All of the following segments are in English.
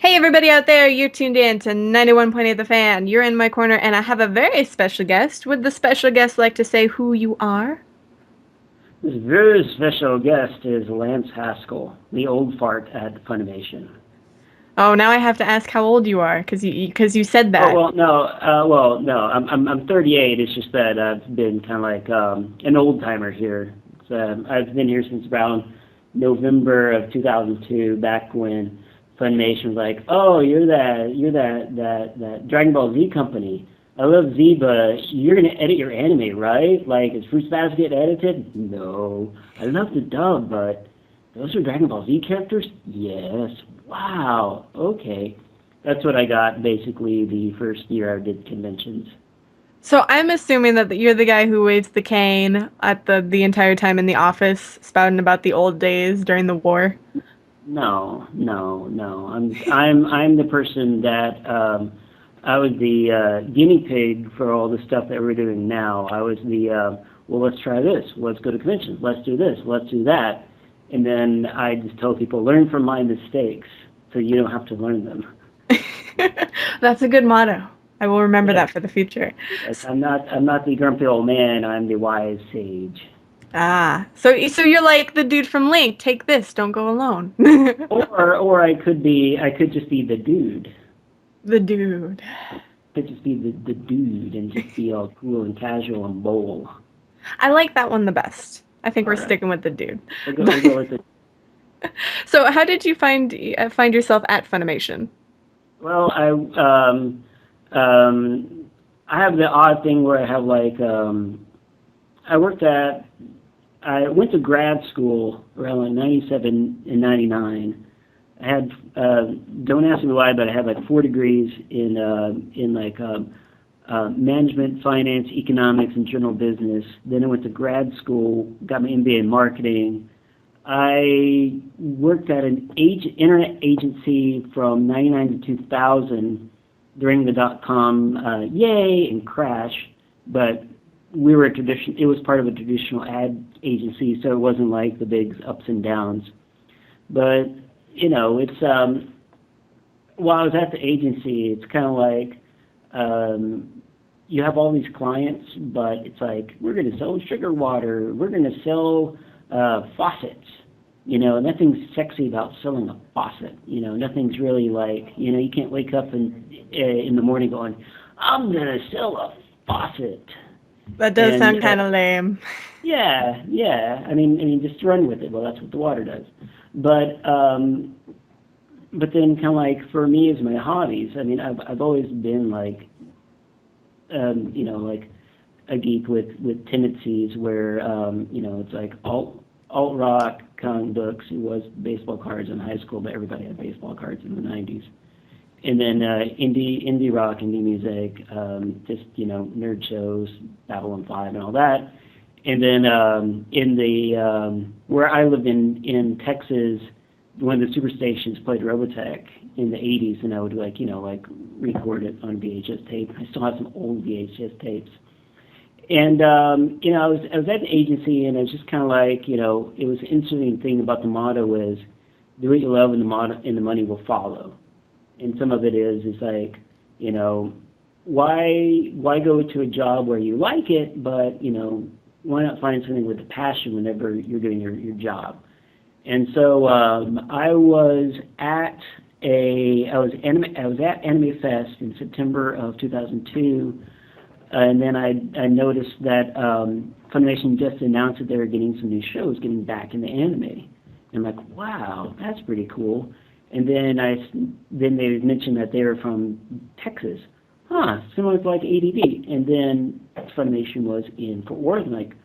Hey everybody out there, you're tuned in to 91.8 The Fan. You're in my corner and I have a very special guest. Would the special guest like to say who you are? This very special guest is Lance Haskell, the old fart at Funimation. Oh, now I have to ask how old you are because you said Oh that. no. I'm 38. It's just that I've been kind of like an old timer here. I've been here since around November of 2002, back when Funimation was like, "Oh, you're that Dragon Ball Z company. I love Z, but you're gonna edit your anime, right? Like, is Fruits Basket edited? No. I love the dub, but those are Dragon Ball Z characters? Yes. Wow. Okay." That's what I got basically the first year I did conventions. So I'm assuming that you're the guy who waves the cane at the entire time in the office, spouting about the old days during the war. No. I'm the person that I was the guinea pig for all the stuff that we're doing now. I was the well, let's try this. Let's go to conventions. Let's do this. Let's do that. And then I just tell people, learn from my mistakes, so you don't have to learn them. That's a good motto. I will remember Yes, that for the future. yes. I'm not the grumpy old man. I'm the wise sage. So you're like the dude from Link. Take this, don't go alone. Or I could just be the dude. The dude. Could just be the dude and just be all cool and casual and bold. I like that one the best. I think All we're right. sticking with the dude. We'll go with the. So, how did you find yourself at Funimation? Well, I have the odd thing where I have like I worked at I went to grad school around like 97 and 99. I had don't ask me why, but I had like 4 degrees in like management, finance, economics, and general business. Then I went to grad school, got my MBA in marketing. I worked at an internet agency from 99 to 2000 during the dot-com yay and crash, but we were a tradition. It was part of a traditional ad agency, so it wasn't like the big ups and downs. But it's while I was at the agency, it's kind of like you have all these clients, but it's like we're going to sell sugar water, we're going to sell faucets. Nothing's sexy about selling a faucet. Nothing's really like you can't wake up in the morning going, I'm going to sell a faucet. That does And sound kind of lame. yeah. I mean, just run with it. Well, that's what the water does. But then kind of like for me as my hobbies, I mean, I've always been like like a geek with tendencies where it's like alt rock, comic books. It was baseball cards in high school, but everybody had baseball cards in the '90s. And then indie rock, indie music, just nerd shows, Babylon 5, and all that. And then in the where I lived in Texas, one of the superstations played Robotech in the '80s, and I would like record it on VHS tape. I still have some old VHS tapes. And I was at the agency, and it was just kind of like it was an interesting thing about the motto is do what you love, and the money will follow. And some of it is like why go to a job where you like it, but why not find something with a passion whenever you're doing your job. And so I was at Anime Fest in September of 2002, and then I noticed that Funimation just announced that they were getting some new shows getting back into anime. And I'm like, wow, that's pretty cool. And then they mentioned that they were from Texas. Similar to like ADV. And then Funimation was in Fort Worth. And like,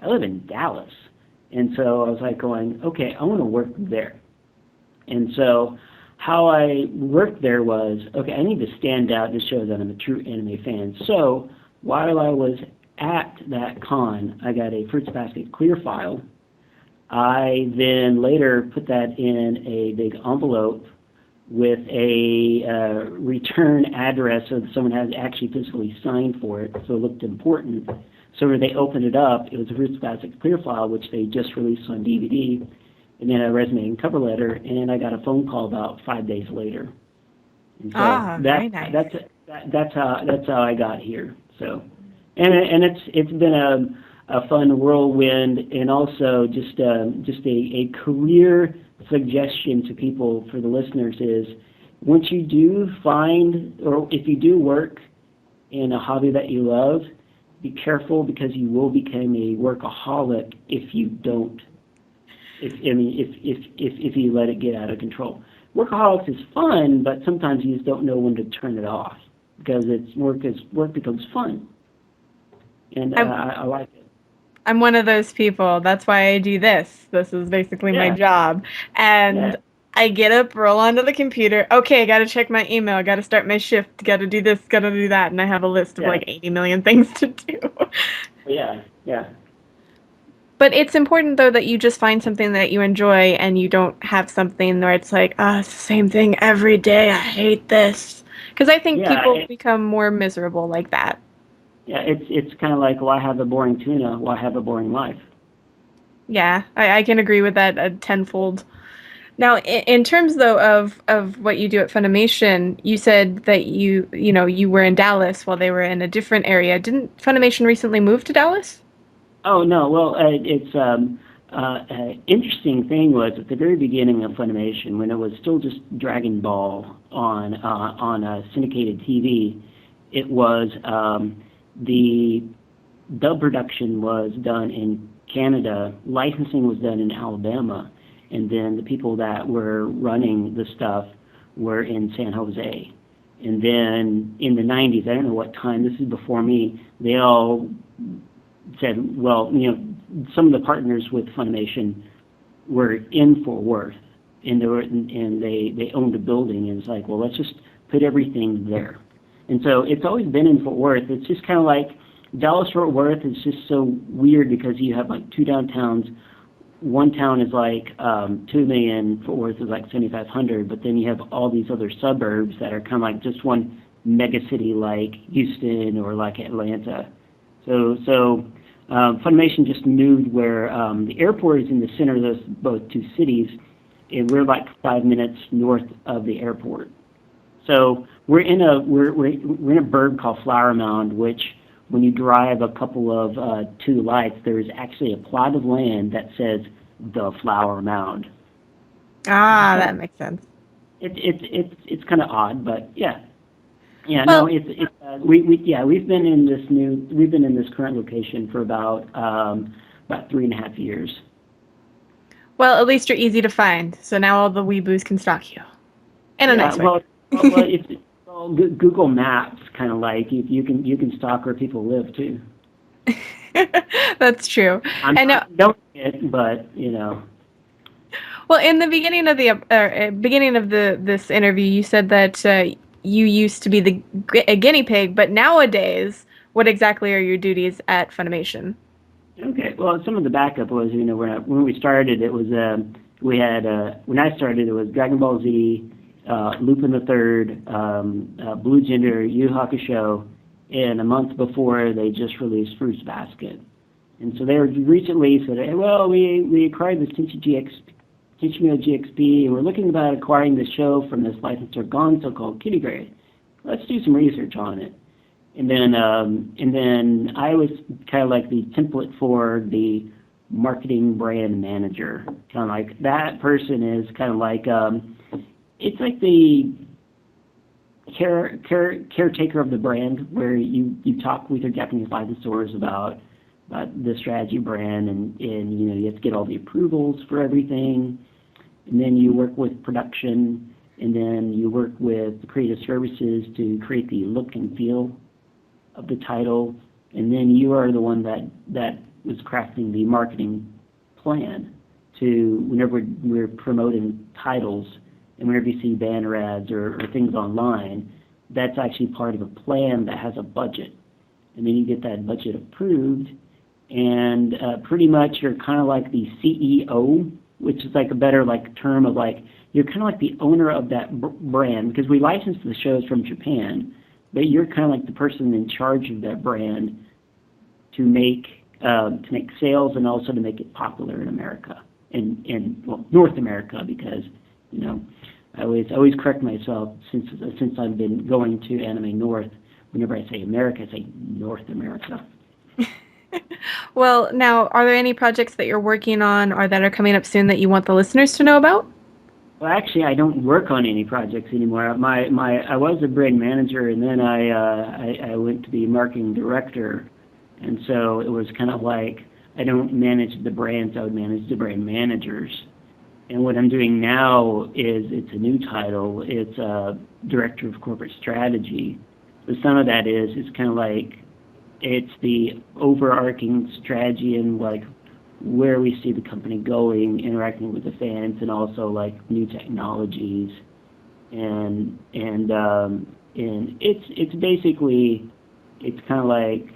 I live in Dallas. And so I was like going, okay, I want to work there. And so how I worked there was, okay, I need to stand out to show that I'm a true anime fan. So while I was at that con, I got a Fruits Basket clear file. I then later put that in a big envelope with a return address so that someone had actually physically signed for it, so it looked important. So when they opened it up, it was a Fruits Basket clear file, which they just released on DVD, and then a resume and cover letter, and I got a phone call about 5 days later. And so Ah, very nice. that's how I got here. So, and it's been a fun whirlwind, and also just a career suggestion to people for the listeners is once you do find, or if you do work in a hobby that you love, be careful because you will become a workaholic if you don't. If you let it get out of control. Workaholics is fun, but sometimes you just don't know when to turn it off because work becomes fun, and I'm I like it. I'm one of those people. That's why I do this. This is basically my Yeah, job. yeah, And I get up, roll onto the computer. Okay, I got to check my email. Got to start my shift. Got to do this. Got to do that. And I have a list of yeah, like 80 million things to do. yeah, yeah, But it's important though that you just find something that you enjoy and you don't have something where it's like, ah, it's the same thing every day. I hate this. Because I think yeah. people become more miserable like that. Yeah, it's kind of like why have a boring tuna? Why have a boring life? Yeah, I can agree with that tenfold. Now, in terms though of what you do at Funimation, you said that you were in Dallas while they were in a different area. Didn't Funimation recently move to Dallas? Oh no, well, it's interesting thing was at the very beginning of Funimation when it was still just Dragon Ball on syndicated TV. It was the dub production was done in Canada, licensing was done in Alabama, and then the people that were running the stuff were in San Jose. And then in the 90s, I don't know what time, this is before me, they all said, well, some of the partners with Funimation were in Fort Worth, and they owned a building, and it's like, well, let's just put everything there. And so it's always been in Fort Worth. It's just kind of like Dallas Fort Worth is just so weird because you have like two downtowns. One town is like 2 million, Fort Worth is like 7,500, but then you have all these other suburbs that are kind of like just one mega city like Houston or like Atlanta. So Funimation just moved where the airport is in the center of those both two cities, and we're like 5 minutes north of the airport. So we're in a burg called Flower Mound, which when you drive a couple of two lights, there's actually a plot of land that says the Flower Mound, which is Ah, kind of that makes sense. it's kind of odd, but yeah. Yeah, no, Well, it's we've been in this current location for about 3.5 years. well, at least you're easy to find. So now all the weeboos can stalk you in a Yeah, nice way. well, it's well, Google Maps kind of like you can stalk where people live too. That's true. I'm And now, not doing it, but well, in the beginning of the beginning of the this interview, you said that you used to be a guinea pig, but nowadays, what exactly are your duties at Funimation? okay. Well, some of the backup was when we started it was we had when I started it was Dragon Ball Z, Lupin the Third, Blue Gender, Yu Yu Hakusho, and a month before they just released Fruits Basket. And so they were recently said, hey, well, we acquired this Tenchimio GXP, and we're looking about acquiring the show from this licensor Gonzo called Kitty Grey. Let's do some research on it. And then I was kind of like the template for the marketing brand manager. Kind of like that person is kind of like it's like the caretaker of the brand, where you talk with your Japanese licensors about the strategy brand, and you have to get all the approvals for everything, and then you work with production, and then you work with creative services to create the look and feel of the title, and then you are the one that was crafting the marketing plan to whenever we're promoting titles, and whenever you see banner ads or things online, that's actually part of a plan that has a budget, and then you get that budget approved, and pretty much you're kind of like the CEO, which is like a better like term of like you're kind of like the owner of that brand, because we license the shows from Japan, but you're kind of like the person in charge of that brand to make sales and also to make it popular in America, in well, North America, because you know I always correct myself since I've been going to Anime North. Whenever I say America, I say North America. Well, now, are there any projects that you're working on or that are coming up soon that you want the listeners to know about? Well, actually, I don't work on any projects anymore. I was a brand manager, and then I went to be marketing director, and so it was kind of like I don't manage the brands; I would manage the brand managers. And what I'm doing now is it's a new title. It's director of corporate strategy. But some of that is it's kind of like it's the overarching strategy and like where we see the company going, interacting with the fans, and also like new technologies, and it's basically it's kind of like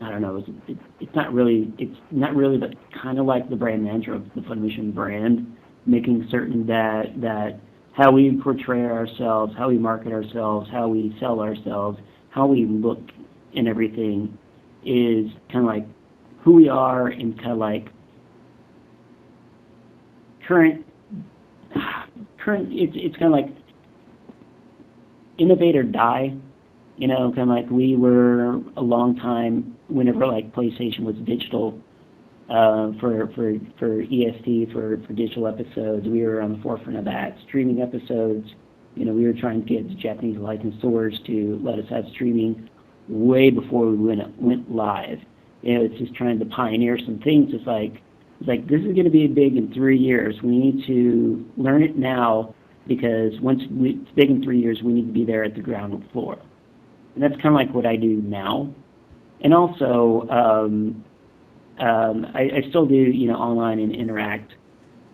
I don't know it's not really but kind of like the brand manager of the Funimation brand, making certain that how we portray ourselves, how we market ourselves, how we sell ourselves, how we look and everything is kind of like who we are and kind of like current it's kind of like innovate or die, kind of like we were a long time whenever like PlayStation was digital for EST for digital episodes. We were on the forefront of that. Streaming episodes, we were trying to get the Japanese licensors to let us have streaming way before we went live. It's just trying to pioneer some things. It's like this is going to be big in 3 years. We need to learn it now because once it's big in 3 years, we need to be there at the ground floor. And that's kind of like what I do now. And also, I still do online and interact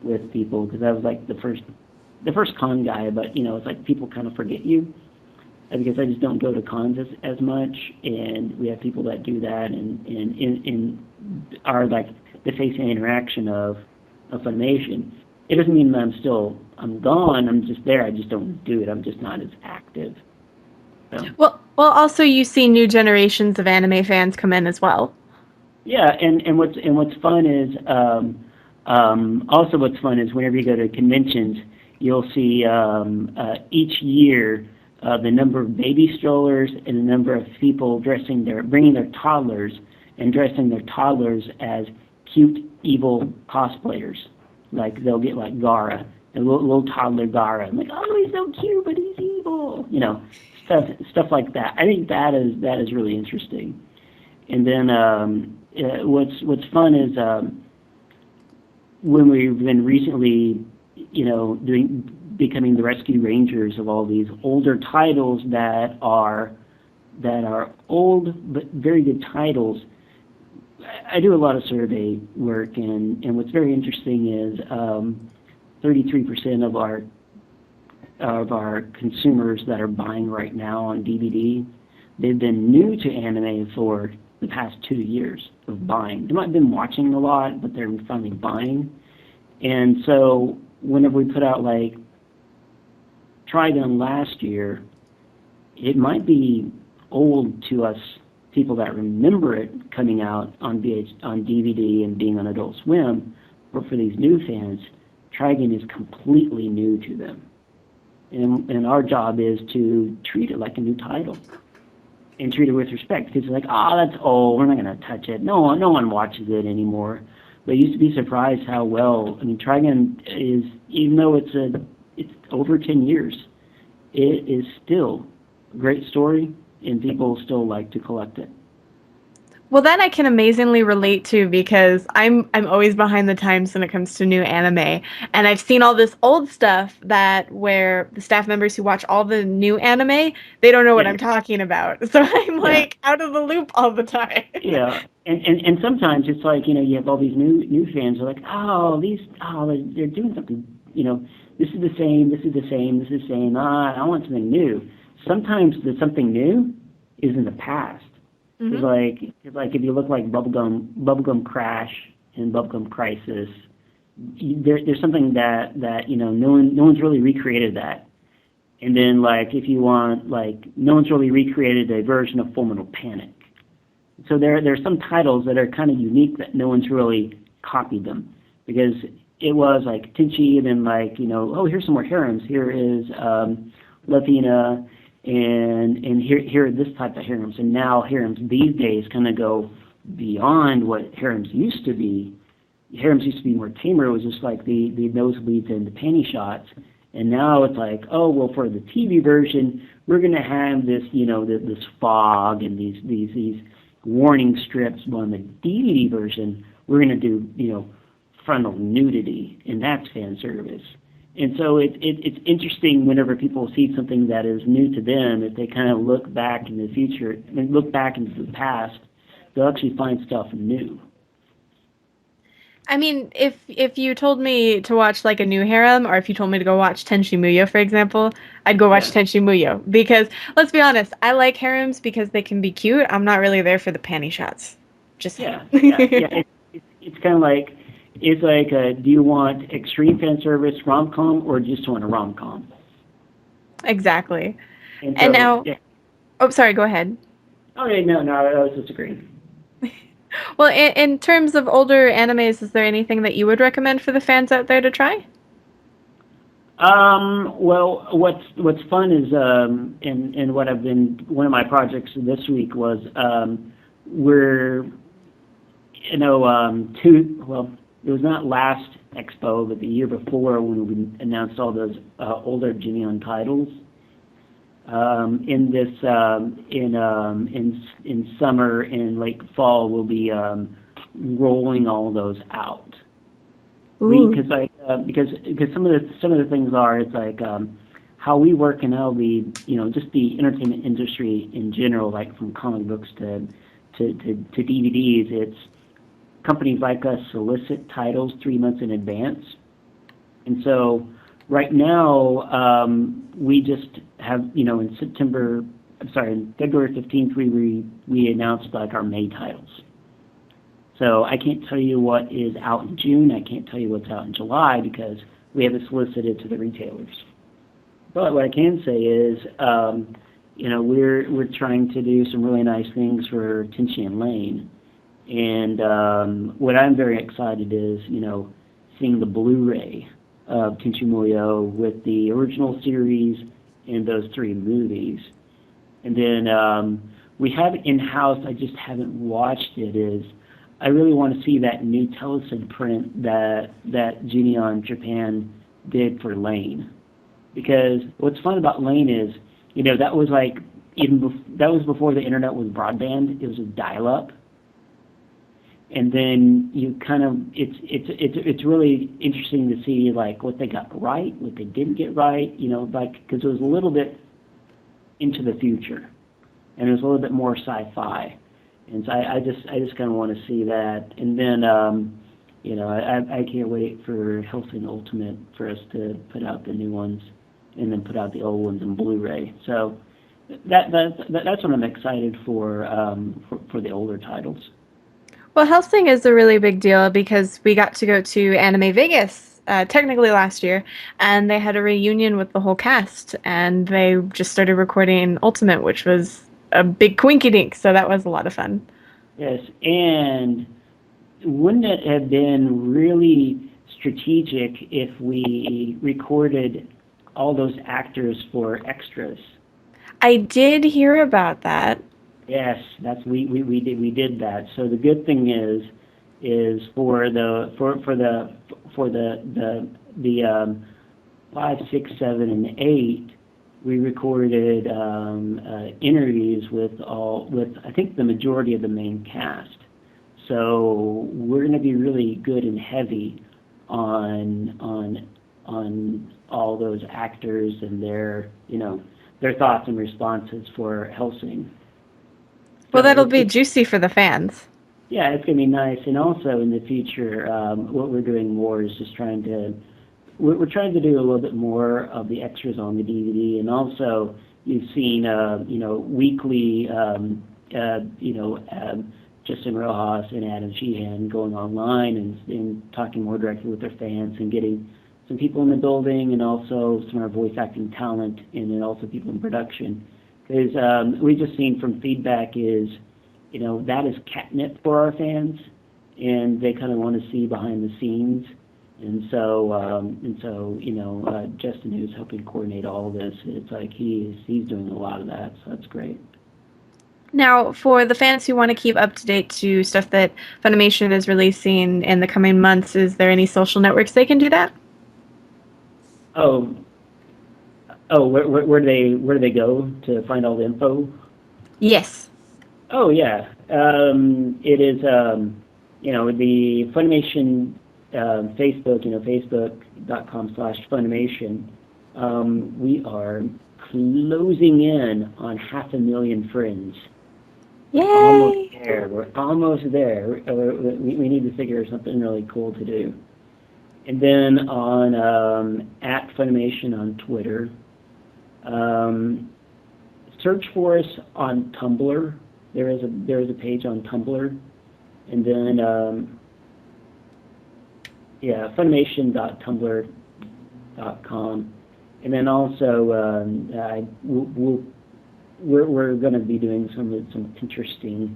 with people because I was like the first con guy, but it's like people kind of forget you because I just don't go to cons as much, and we have people that do that and are like the face and interaction of Funimation. It doesn't mean that I'm gone. I'm just there. I just don't do it. I'm just not as active. So. Well, also you see new generations of anime fans come in as well. Yeah, and what's fun is also what's fun is whenever you go to conventions, you'll see each year the number of baby strollers and the number of people bringing their toddlers and dressing their toddlers as cute evil cosplayers. Like they'll get like Gara, a little toddler Gara. I'm like, oh, he's so cute, but he's evil. Stuff like that. I think that is really interesting. And then what's fun is when we've been recently, becoming the rescue rangers of all these older titles that are old but very good titles. I do a lot of survey work, and what's very interesting is 33% of our consumers that are buying right now on DVD, they've been new to anime for the past 2 years of buying. They might have been watching a lot, but they're finally buying. And so whenever we put out like Trigun last year, it might be old to us people that remember it coming out on DVD and being on Adult Swim, but for these new fans, Trigun is completely new to them. And our job is to treat it like a new title and treat it with respect. Because it's like, that's old, we're not going to touch it. No one watches it anymore. But you used to be surprised how well, Trigun is, even though it's over 10 years, it is still a great story, and people still like to collect it. Well, that I can amazingly relate to because I'm always behind the times when it comes to new anime, and I've seen all this old stuff where the staff members who watch all the new anime, they don't know what I'm talking about. So I'm like out of the loop all the time. Yeah. And sometimes it's like, you have all these new fans who are like, they're doing something, this is the same, this is the same, this is the same. I want something new. Sometimes the something new is in the past. Mm-hmm. Like if you look like Bubblegum Crash and Bubblegum Crisis, there's something that no one's really recreated that. And then like if you want no one's really recreated a version of Full Metal Panic. So there's some titles that are kind of unique that no one's really copied them because it was like Tinchi, and then like, oh, here's some more harems. Here is Latina, and here are this type of harems. And now harems these days kind of go beyond what harems used to be. Harems used to be more tamer. It was just like the nosebleeds and the panty shots. And now it's like, oh, well, for the TV version, we're going to have this, this fog and these warning strips. But on the DVD version, we're going to do, frontal nudity, and that's fan service. And so it's interesting whenever people see something that is new to them, if they kind of look back in the future, and look back into the past, they'll actually find stuff new. I mean, if you told me to watch like a new harem, or if you told me to go watch Tenchi Muyo, for example, I'd go watch Yeah, Tenchi Muyo because let's be honest, I like harems because they can be cute. I'm not really there for the panty shots. Just saying. yeah. It's kind of like, do you want extreme fan service rom com or just want a rom com? Exactly. And And so, now, yeah. oh, sorry, go ahead. Okay, no, I was just agreeing. Well, in terms of older animes, is there anything that you would recommend for the fans out there to try? Well, what's fun is, and what I've been, one of my projects this week was, we're, well, it was not last expo, but the year before when we announced all those older Geneon titles. In this, in summer and late fall, we'll be rolling all those out. Ooh. Because some of the things are, it's like how we work and how the just the entertainment industry in general, like from comic books to DVDs. It's companies like us solicit titles 3 months in advance, and so right now we just have in February 15th we announced like our May titles. So I can't tell you what is out in June. I can't tell you what's out in July because we haven't solicited to the retailers. But what I can say is, we're trying to do some really nice things for Tenchi and Lane, and what I'm very excited is, seeing the Blu-ray of Tenchi Muyo with the original series and those 3 movies, and then we have in-house. I just haven't watched it. Is I really want to see that new telecine print that Geneon Japan did for Lane, because what's fun about Lane is, that was like that was before the internet was broadband. It was a dial-up, and then you kind of it's really interesting to see like what they got right, what they didn't get right. Like because it was a little bit into the future, and it was a little bit more sci-fi. And so I just kind of want to see that, and then I can't wait for Hellsing Ultimate for us to put out the new ones, and then put out the old ones in Blu-ray. So that's what I'm excited for the older titles. Well, Helsing is a really big deal because we got to go to Anime Vegas, technically last year, and they had a reunion with the whole cast, and they just started recording Ultimate, which was a big quinky dink, so that was a lot of fun. Yes, and wouldn't it have been really strategic if we recorded all those actors for extras? I did hear about that. Yes, we did that. So the good thing is for the 5, 6, 7, and 8, we recorded interviews with I think the majority of the main cast. So we're going to be really good and heavy on all those actors and their thoughts and responses for Helsing. Well, So that'll be juicy for the fans. yeah, it's going to be nice. And also in the future, what we're doing more is just we're trying to do a little bit more of the extras on the DVD. And also you've seen, weekly, Justin Rojas and Adam Sheehan going online and talking more directly with their fans and getting some people in the building and also some of our voice acting talent and then also people in production. Because we've just seen from feedback is, that is catnip for our fans, and they kind of want to see behind the scenes. And so, Justin, who's helping coordinate all of this, it's like he's doing a lot of that, so that's great. Now, for the fans who want to keep up to date to stuff that Funimation is releasing in the coming months, is there any social networks they can do that? Oh, where do they go to find all the info? Yes. Oh yeah, it is the Funimation Facebook, facebook.com/Funimation. We are closing in on 500,000 friends. Almost Yay! there. We're almost there. We need to figure something really cool to do. And then on at Funimation on Twitter. Search for us on Tumblr. There is a page on Tumblr, and then Funimation.tumblr.com, and then also we're going to be doing some interesting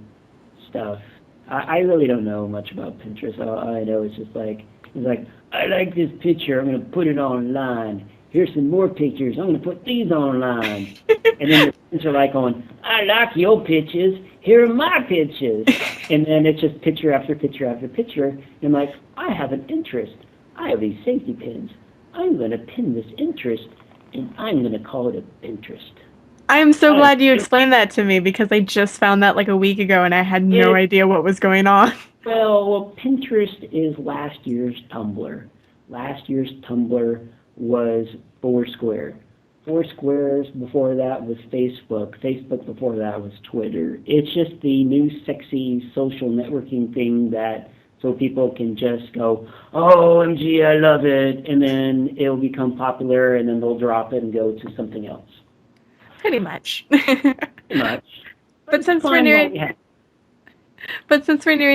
stuff. I really don't know much about Pinterest. All I know is just like I like this picture. I'm going to put it online. Here's some more pictures. I'm going to put these online. And then the friends are like going, I like your pictures. Here are my pictures. And then it's just picture after picture after picture. And I'm like, I have an interest. I have these safety pins. I'm going to pin this interest, and I'm going to call it a Pinterest. I'm so glad you explained that to me because I just found that like a week ago and I had no idea what was going on. Well, Pinterest is last year's Tumblr. Last year's Tumblr was Foursquare. Foursquare's before that was Facebook. Facebook before that was Twitter. It's just the new sexy social networking thing that so people can just go, oh, OMG, I love it, and then it'll become popular, and then they'll drop it and go to something else. Pretty much. Pretty much. But since we're nearing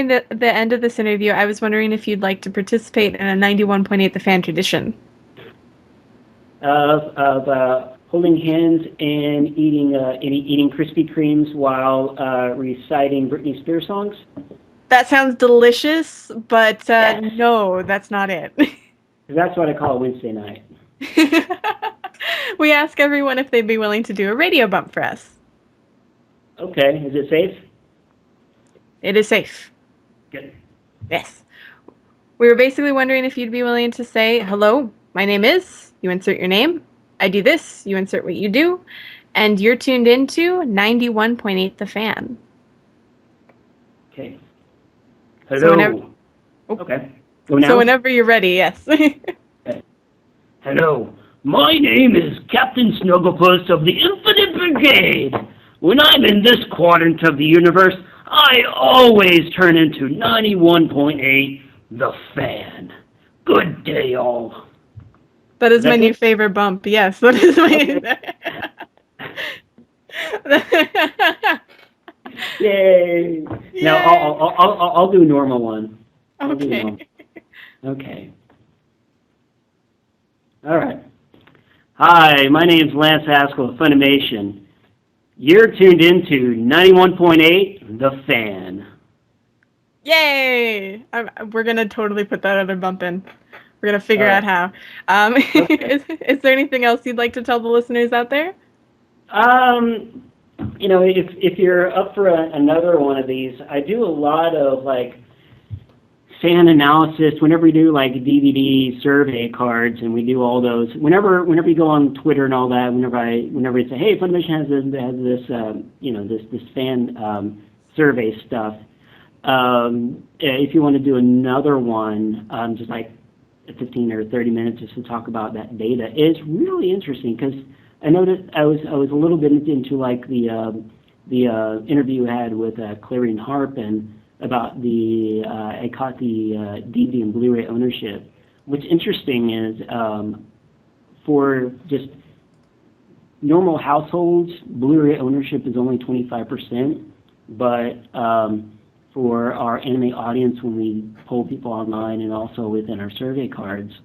the end of this interview, I was wondering if you'd like to participate in a 91.8 The Fan tradition. Of holding hands and eating Krispy Kremes while reciting Britney Spears songs? That sounds delicious, but yes. No, that's not it. That's what I call Wednesday night. We ask everyone if they'd be willing to do a radio bump for us. Okay, is it safe? It is safe. Good. Yes. We were basically wondering if you'd be willing to say, hello, my name is, you insert your name, I do this, you insert what you do, and you're tuned into 91.8 The Fan. Okay. Hello. Okay. Go now? So whenever you're ready, yes. Okay. Hello. My name is Captain Snugglepuss of the Infinite Brigade. When I'm in this quadrant of the universe, I always turn into 91.8 The Fan. Good day, all. That is my new favorite bump. Yes, that is my. Yay! Now I'll do a normal one. Okay. Okay. All right. Hi, my name's Lance Heiskel of Funimation. You're tuned into 91.8 The Fan. Yay! We're gonna totally put that other bump in. We're gonna figure out how. Okay. Is there anything else you'd like to tell the listeners out there? If you're up for another one of these, I do a lot of like fan analysis. Whenever we do like DVD survey cards, and we do all those. Whenever you go on Twitter and all that, whenever I say, hey, Funimation has this fan survey stuff. If you want to do another one, just like 15 or 30 minutes just to talk about that data, it's really interesting because I noticed I was a little bit into like the interview I had with Clarion Harpin about I caught the DVD and Blu-ray ownership. What's interesting is for just normal households, Blu-ray ownership is only 25%, but for our anime audience, when we poll people online and also within our survey cards,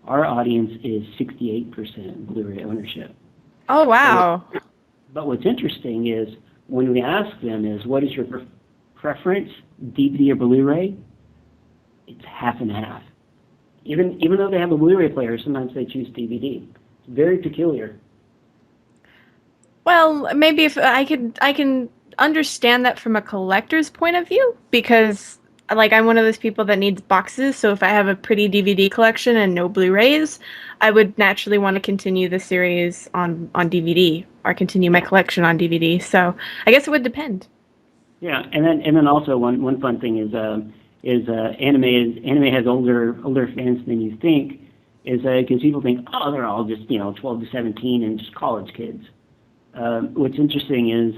our audience is 68% Blu-ray ownership. Oh, wow. But what's interesting is when we ask them is, what is your preference, DVD or Blu-ray? It's half and half. Even though they have a Blu-ray player, sometimes they choose DVD. It's very peculiar. Well, maybe if I can understand that from a collector's point of view because like I'm one of those people that needs boxes, so if I have a pretty DVD collection and no Blu-rays, I would naturally want to continue the series on DVD or continue my Yeah. collection on DVD. So, I guess it would depend. Yeah, and then also one fun thing is anime has older fans than you think, is because people think, oh, they're all just 12 to 17 and just college kids. What's interesting is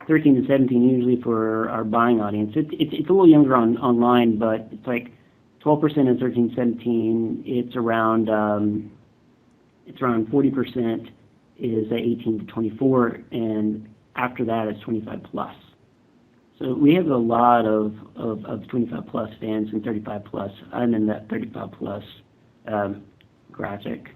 13 to 17 usually for our buying audience. It's a little younger online, but it's like 12% of 13 to 17. It's around 40% is 18 to 24, and after that it's 25 plus. So we have a lot of 25 plus fans and 35 plus. I'm in that 35 plus graphic.